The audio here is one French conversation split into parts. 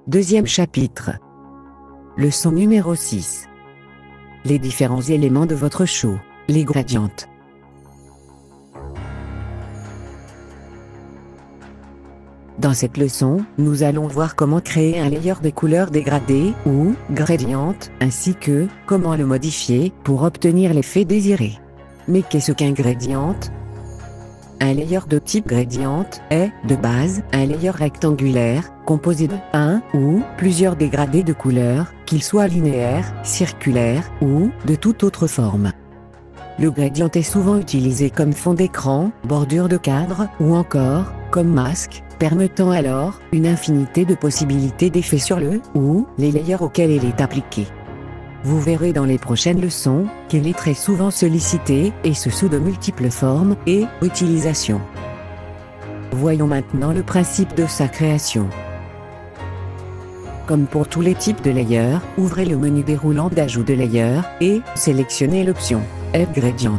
Deuxième chapitre. Leçon numéro 6. Les différents éléments de votre show, les gradients. Dans cette leçon, nous allons voir comment créer un layer de couleurs dégradées ou gradient, ainsi que comment le modifier pour obtenir l'effet désiré. Mais qu'est-ce qu'un gradient? Un layer de type gradient est, de base, un layer rectangulaire, composé de un ou plusieurs dégradés de couleurs, qu'ils soient linéaires, circulaires ou de toute autre forme. Le gradient est souvent utilisé comme fond d'écran, bordure de cadre ou encore comme masque, permettant alors une infinité de possibilités d'effets sur le ou les layers auxquels il est appliqué. Vous verrez dans les prochaines leçons qu'il est très souvent sollicité et sous de multiples formes et utilisations. Voyons maintenant le principe de sa création. Comme pour tous les types de layers, ouvrez le menu déroulant d'ajout de layer et sélectionnez l'option Add Gradient.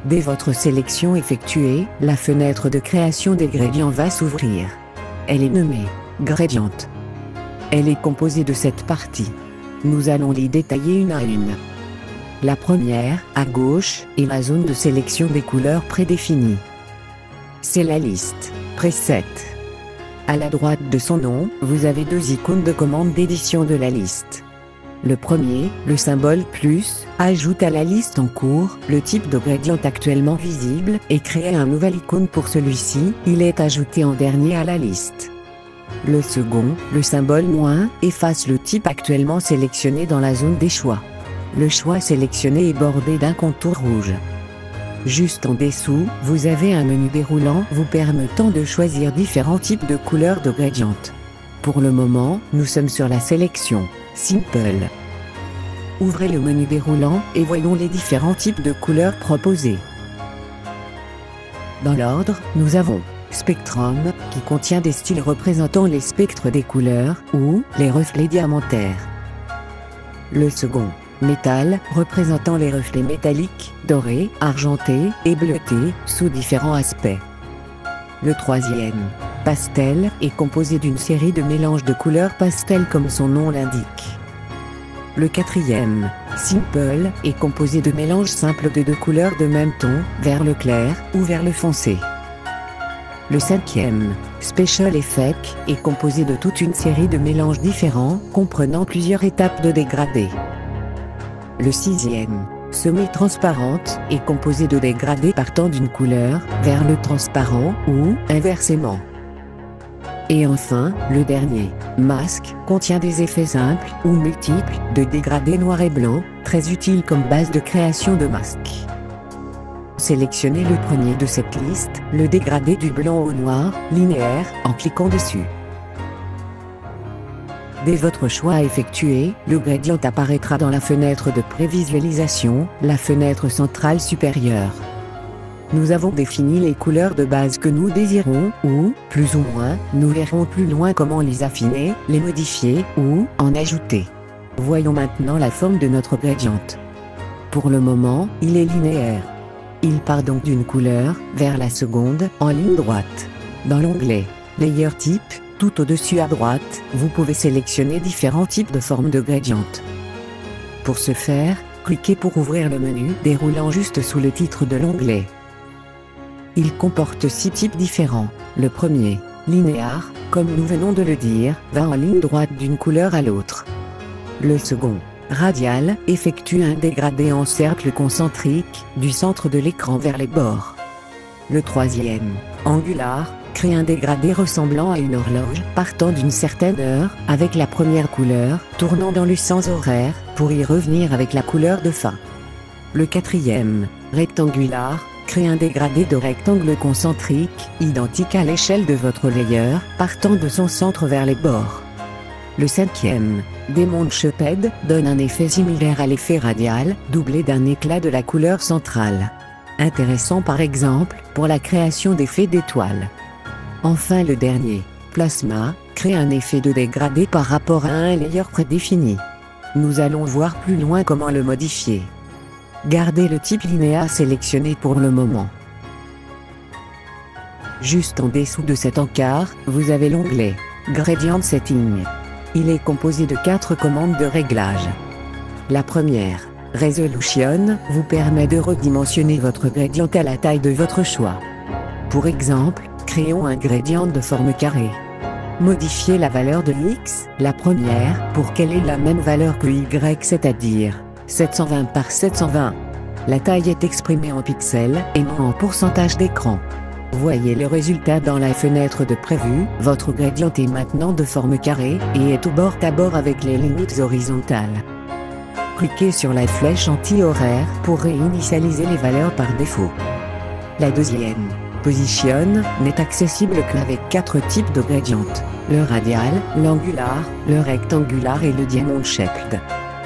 Dès votre sélection effectuée, la fenêtre de création des gradients va s'ouvrir. Elle est nommée Gradient. Elle est composée de 7 parties. Nous allons les détailler une à une. La première, à gauche, est la zone de sélection des couleurs prédéfinies. C'est la liste Preset. À la droite de son nom, vous avez 2 icônes de commande d'édition de la liste. Le premier, le symbole plus, ajoute à la liste en cours le type de gradient actuellement visible et crée un nouvel icône pour celui-ci, il est ajouté en dernier à la liste. Le second, le symbole moins, efface le type actuellement sélectionné dans la zone des choix. Le choix sélectionné est bordé d'un contour rouge. Juste en dessous, vous avez un menu déroulant vous permettant de choisir différents types de couleurs de gradient. Pour le moment, nous sommes sur la sélection Simple. Ouvrez le menu déroulant et voyons les différents types de couleurs proposés. Dans l'ordre, nous avons Spectrum, qui contient des styles représentant les spectres des couleurs ou les reflets diamantaires. Le second, Métal, représentant les reflets métalliques, dorés, argentés et bleutés, sous différents aspects. Le troisième, Pastel, est composé d'une série de mélanges de couleurs pastel comme son nom l'indique. Le quatrième, Simple, est composé de mélanges simples de 2 couleurs de même ton, vers le clair ou vers le foncé. Le cinquième, Special Effect, est composé de toute une série de mélanges différents, comprenant plusieurs étapes de dégradé. Le sixième, Semi-transparente, est composé de dégradés partant d'une couleur, vers le transparent, ou inversement. Et enfin, le dernier, Masque, contient des effets simples, ou multiples, de dégradés noir et blanc, très utiles comme base de création de masques. Sélectionnez le premier de cette liste, le dégradé du blanc au noir, linéaire, en cliquant dessus. Dès votre choix effectué, le gradient apparaîtra dans la fenêtre de prévisualisation, la fenêtre centrale supérieure. Nous avons défini les couleurs de base que nous désirons, ou, plus ou moins, nous verrons plus loin comment les affiner, les modifier, ou en ajouter. Voyons maintenant la forme de notre gradient. Pour le moment, il est linéaire. Il part donc d'une couleur, vers la seconde, en ligne droite. Dans l'onglet « Layer Type », tout au-dessus à droite, vous pouvez sélectionner différents types de formes de gradient. Pour ce faire, cliquez pour ouvrir le menu déroulant juste sous le titre de l'onglet. Il comporte 6 types différents. Le premier, linéaire, comme nous venons de le dire, va en ligne droite d'une couleur à l'autre. Le second, radial, effectue un dégradé en cercle concentrique, du centre de l'écran vers les bords. Le troisième, angular, crée un dégradé ressemblant à une horloge, partant d'une certaine heure, avec la première couleur, tournant dans le sens horaire, pour y revenir avec la couleur de fin. Le quatrième, rectangular, crée un dégradé de rectangle concentrique, identique à l'échelle de votre layer, partant de son centre vers les bords. Le cinquième, Diamond Shaped, donne un effet similaire à l'effet radial, doublé d'un éclat de la couleur centrale. Intéressant par exemple, pour la création d'effets d'étoiles. Enfin le dernier, Plasma, crée un effet de dégradé par rapport à un layer prédéfini. Nous allons voir plus loin comment le modifier. Gardez le type linéaire sélectionné pour le moment. Juste en dessous de cet encart, vous avez l'onglet Gradient Setting. Il est composé de 4 commandes de réglage. La première, Resolution, vous permet de redimensionner votre gradient à la taille de votre choix. Pour exemple, créons un gradient de forme carrée. Modifiez la valeur de x, la première, pour qu'elle ait la même valeur que y, c'est-à-dire 720 par 720. La taille est exprimée en pixels et non en pourcentage d'écran. Voyez le résultat dans la fenêtre de prévu. Votre gradient est maintenant de forme carrée et est au bord à bord avec les limites horizontales. Cliquez sur la flèche anti-horaire pour réinitialiser les valeurs par défaut. La deuxième, Position, n'est accessible qu'avec 4 types de gradients: le radial, l'angular, le rectangulaire et le diamond shaped.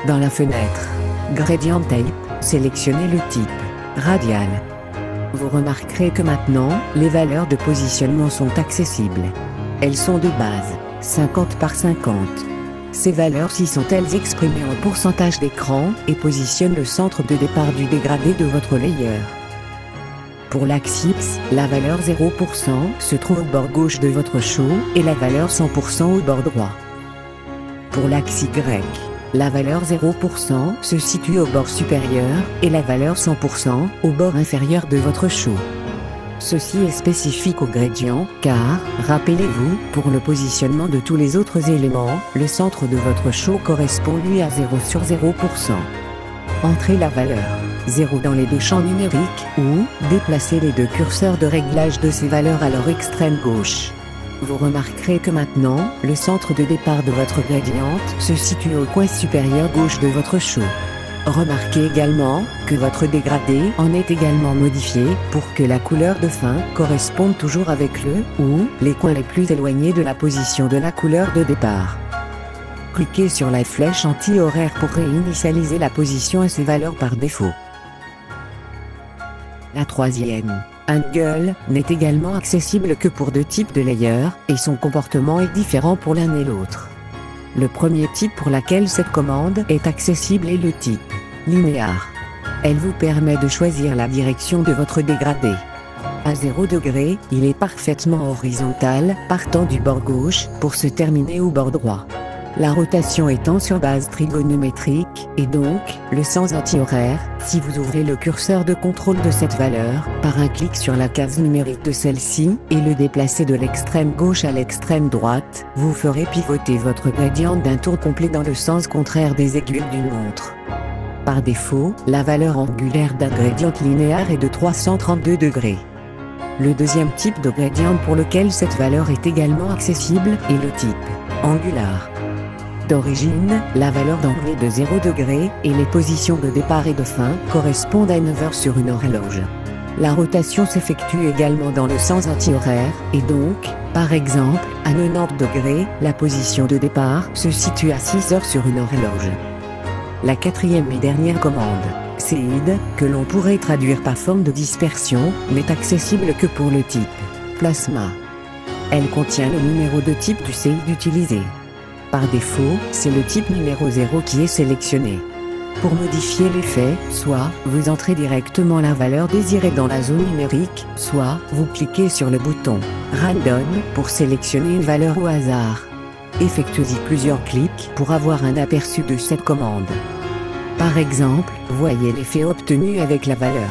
Dans la fenêtre Gradient Type, sélectionnez le type radial. Vous remarquerez que maintenant, les valeurs de positionnement sont accessibles. Elles sont de base 50 par 50. Ces valeurs-ci sont-elles exprimées en pourcentage d'écran et positionnent le centre de départ du dégradé de votre layer. Pour l'axe X, la valeur 0% se trouve au bord gauche de votre show et la valeur 100% au bord droit. Pour l'axe Y, la valeur 0% se situe au bord supérieur et la valeur 100% au bord inférieur de votre show. Ceci est spécifique au gradient, car, rappelez-vous, pour le positionnement de tous les autres éléments, le centre de votre show correspond lui à 0 sur 0%. Entrez la valeur 0 dans les deux champs numériques ou déplacez les deux curseurs de réglage de ces valeurs à leur extrême gauche. Vous remarquerez que maintenant, le centre de départ de votre gradient se situe au coin supérieur gauche de votre show. Remarquez également que votre dégradé en est également modifié pour que la couleur de fin corresponde toujours avec le ou les coins les plus éloignés de la position de la couleur de départ. Cliquez sur la flèche anti-horaire pour réinitialiser la position à ces valeurs par défaut. La troisième, Angle, n'est également accessible que pour 2 types de layers, et son comportement est différent pour l'un et l'autre. Le premier type pour laquelle cette commande est accessible est le type linéaire. Elle vous permet de choisir la direction de votre dégradé. À 0 degré, il est parfaitement horizontal, partant du bord gauche, pour se terminer au bord droit. La rotation étant sur base trigonométrique, et donc, le sens anti-horaire, si vous ouvrez le curseur de contrôle de cette valeur, par un clic sur la case numérique de celle-ci, et le déplacer de l'extrême gauche à l'extrême droite, vous ferez pivoter votre gradient d'un tour complet dans le sens contraire des aiguilles d'une montre. Par défaut, la valeur angulaire d'un gradient linéaire est de 332 degrés. Le deuxième type de gradient pour lequel cette valeur est également accessible est le type angular. D'origine, la valeur d'angle est de 0 degré, et les positions de départ et de fin correspondent à 9 heures sur une horloge. La rotation s'effectue également dans le sens anti-horaire, et donc, par exemple, à 90 degrés, la position de départ se situe à 6 heures sur une horloge. La quatrième et dernière commande, CID, que l'on pourrait traduire par forme de dispersion, n'est accessible que pour le type plasma. Elle contient le numéro de type du CID utilisé. Par défaut, c'est le type numéro 0 qui est sélectionné. Pour modifier l'effet, soit vous entrez directement la valeur désirée dans la zone numérique, soit vous cliquez sur le bouton Random pour sélectionner une valeur au hasard. Effectuez-y plusieurs clics pour avoir un aperçu de cette commande. Par exemple, voyez l'effet obtenu avec la valeur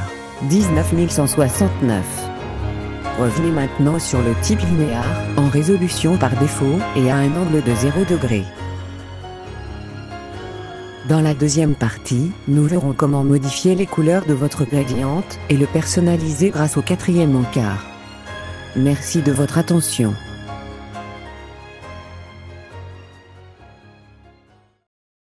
19169. Revenez maintenant sur le type linéaire, en résolution par défaut, et à un angle de 0 degré. Dans la deuxième partie, nous verrons comment modifier les couleurs de votre gradient, et le personnaliser grâce au quatrième encart. Merci de votre attention.